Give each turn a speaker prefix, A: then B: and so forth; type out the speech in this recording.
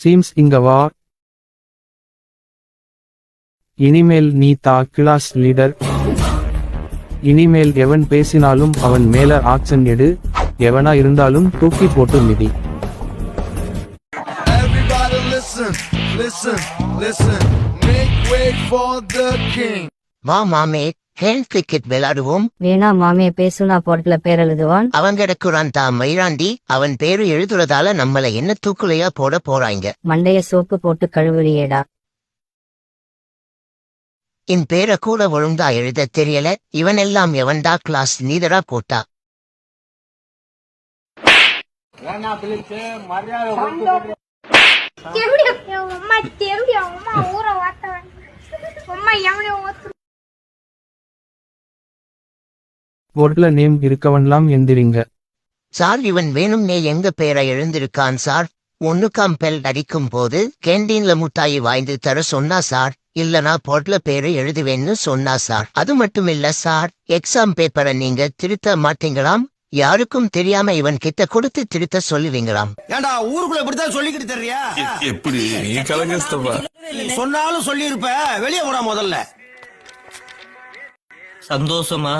A: Seems இங்க வா. இனிமேல் நீ கிளாஸ் லீடர். இனிமேல் எவன் பேசினாலும் அவன் மேல ஆக்சன் எடு. எவனா இருந்தாலும் தூக்கி போட்டு மிதி.
B: வா மாமே, ஹேண்ட் கிரிக்கெட் விளையாடுவோம்.
C: வேணா மாமே, பேசுனா போர்ட்ல பேர் எழுதுவான்.
B: அவன் கிடக்குறான் மயிராண்டி. அவன் பேரு எழுதுறதால நம்மள என்ன தூக்குலையா போட போறாங்க.
C: மண்டைய சோப்பு போட்டு கழுவுறியேடா.
B: என் பேரை கூட ஒழுங்கா எழுத தெரியல. இவன் எல்லாம் எவன்டா கிளாஸ் லீடரா போட்டா.
A: போர்ட்ல நேம் இருக்கவன்லாம் எந்திரிங்க.
B: சார், இவன் வேணும்னே எங்க பேரை எழுந்திருக்கான் சார். ஒண்ணுக்காம் பெல் அடிக்கும் போது கேண்டீன்ல முட்டாயி வாய்ந்து தர சொன்னா சார். இல்லனா போர்ட்ல பேரை எழுதுவேன்னு சொன்னா சார். அது மட்டும் இல்ல சார், எக்ஸாம் பேப்பரை நீங்க திருத்த மாட்டீங்களாம். யாருக்கும் தெரியாம இவன் கிட்ட கொடுத்து திருத்த சொல்லுவீங்களாம்.
D: ஏண்டா ஊருக்குள்ள இப்படித்தான் சொல்லிக்கிட்டு தெரியா?
E: எப்படி நீ கலங்கஸ்தப்பா
D: சொன்னாலும் சொல்லி இருப்ப. வெளியே போடா முதல்ல.
F: சந்தோஷமா